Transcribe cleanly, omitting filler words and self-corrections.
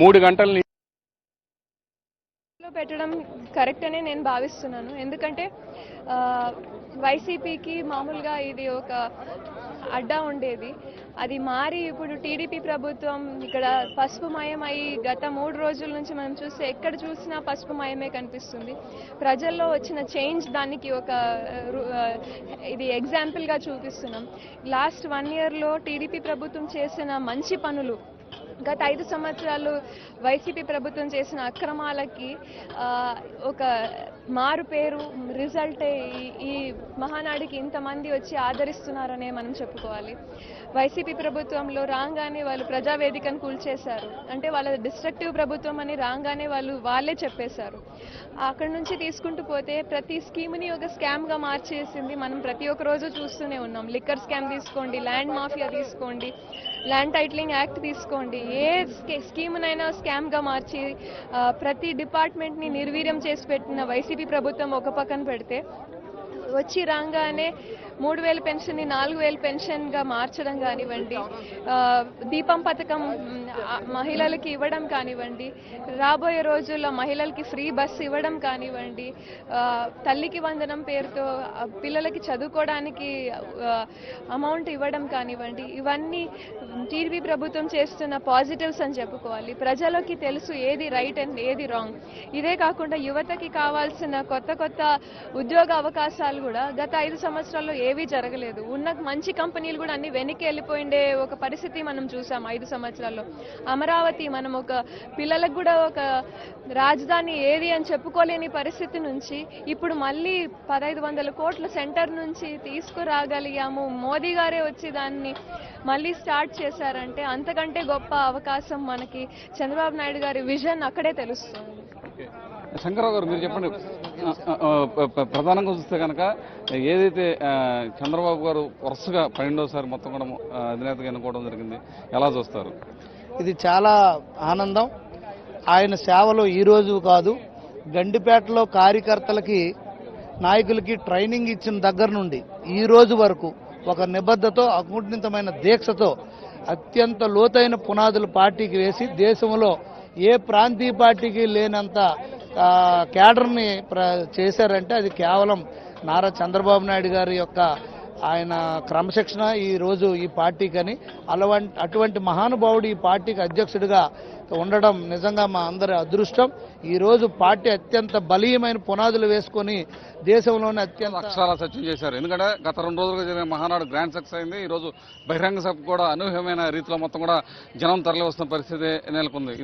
3 గంటల పెట్టడం కరెక్ట్ అనే నేను భావిస్తున్నాను. ఎందుకంటే వైసీపీకి మామూలుగా ఇది ఒక అడ్డా ఉండేది. అది మారి ఇప్పుడు టీడీపీ ప్రభుత్వం ఇక్కడ పసుపుమయం అయ్యి గత 3 రోజుల నుంచి మనం చూస్తే ఎక్కడ చూసినా పసుపుమయమే కనిపిస్తుంది. ప్రజల్లో వచ్చిన చేంజ్ దానికి ఒక ఇది ఎగ్జాంపుల్గా చూపిస్తున్నాం. లాస్ట్ 1 ఇయర్లో టీడీపీ ప్రభుత్వం చేసిన మంచి పనులు, గత 5 సంవత్సరాలు వైసీపీ ప్రభుత్వం చేసిన అక్రమాలకి ఒక మారు పేరు రిజల్టే ఈ మహానాడికి ఇంతమంది వచ్చి ఆదరిస్తున్నారనే మనం చెప్పుకోవాలి. వైసీపీ ప్రభుత్వంలో రాగానే వాళ్ళు ప్రజావేదికను కూల్చేశారు. అంటే వాళ్ళ డిస్ట్రక్టివ్ ప్రభుత్వం అని రాగానే వాళ్ళే చెప్పేశారు. అక్కడి నుంచి తీసుకుంటూ పోతే ప్రతి స్కీమ్ని ఒక స్కామ్గా మార్చేసింది. మనం ప్రతి ఒక్క రోజు చూస్తూనే ఉన్నాం. లిక్కర్ స్కామ్ తీసుకోండి, ల్యాండ్ మాఫియా తీసుకోండి, ల్యాండ్ టైటిలింగ్ యాక్ట్ తీసుకోండి, ఏ స్కీమ్నైనా స్కామ్గా మార్చి ప్రతి డిపార్ట్మెంట్ని నిర్వీర్యం చేసి పెట్టిన వైసీపీ ప్రభుత్వం ఒక పక్కన పెడితే, వచ్చి రాగానే 3000 పెన్షన్ని 4000 పెన్షన్గా మార్చడం కానివ్వండి, దీపం పథకం మహిళలకి ఇవ్వడం కానివ్వండి, రాబోయే రోజుల్లో మహిళలకి ఫ్రీ బస్సు ఇవ్వడం కానివ్వండి, తల్లికి వందనం పేరుతో పిల్లలకి చదువుకోవడానికి అమౌంట్ ఇవ్వడం కానివ్వండి, ఇవన్నీ టీడీపీ ప్రభుత్వం చేస్తున్న పాజిటివ్స్ అని చెప్పుకోవాలి. ప్రజలకి తెలుసు ఏది రైట్ అండ్ ఏది రాంగ్. ఇదే కాకుండా యువతకి కావాల్సిన కొత్త కొత్త ఉద్యోగ అవకాశాలు కూడా గత 5 సంవత్సరాల్లో ఏవీ జరగలేదు. ఉన్న మంచి కంపెనీలు కూడా అన్ని వెనక్కి వెళ్ళిపోయిండే ఒక పరిస్థితి మనం చూసాం 5 సంవత్సరాల్లో. అమరావతి మనం ఒక పిల్లలకు కూడా ఒక రాజధాని ఏది అని చెప్పుకోలేని పరిస్థితి నుంచి ఇప్పుడు మళ్ళీ 1500 కోట్ల సెంటర్ నుంచి తీసుకురాగలిగాము. మోదీ గారే వచ్చి దాన్ని మళ్ళీ స్టార్ట్ చేశారంటే అంతకంటే గొప్ప అవకాశం మనకి చంద్రబాబు నాయుడు గారి విజన్ అక్కడే తెలుస్తుంది. శంకర్రావు గారు, మీరు చెప్పండి. ప్రధానంగా చూస్తే కనుక ఏదైతే చంద్రబాబు గారు వరుసగా 12వసారి మొత్తం కూడా అధినేతగా ఎన్నుకోవడం జరిగింది, ఎలా చూస్తారు? ఇది చాలా ఆనందం. ఆయన సేవలు ఈరోజు కాదు, గండిపేటలో కార్యకర్తలకి నాయకులకి ట్రైనింగ్ ఇచ్చిన దగ్గర నుండి ఈ రోజు వరకు ఒక నిబద్ధతో అకుంఠితమైన దీక్షతో అత్యంత లోతైన పునాదులు పార్టీకి వేసి దేశంలో ఏ ప్రాంతీయ పార్టీకి లేనంత క్యాడర్ని చేశారంటే అది కేవలం నారా చంద్రబాబు నాయుడు గారి యొక్క ఆయన క్రమశిక్షణ ఈరోజు ఈ పార్టీకని అటువంటి మహానుభావుడు ఈ పార్టీకి అధ్యక్షుడిగా ఉండడం నిజంగా మా అందరి అదృష్టం. ఈరోజు పార్టీ అత్యంత బలీయమైన పునాదులు వేసుకొని దేశంలోనే అత్యంత అక్షరాల సత్యం చేశారు. ఎందుకంటే గత 2 రోజులుగా జరిగిన మహానాడు గ్రాండ్ సక్సెస్ అయింది. ఈరోజు బహిరంగ సభ కూడా అనూహ్యమైన రీతిలో మొత్తం కూడా జనం తరలి వస్తున్న పరిస్థితి నెలకొంది.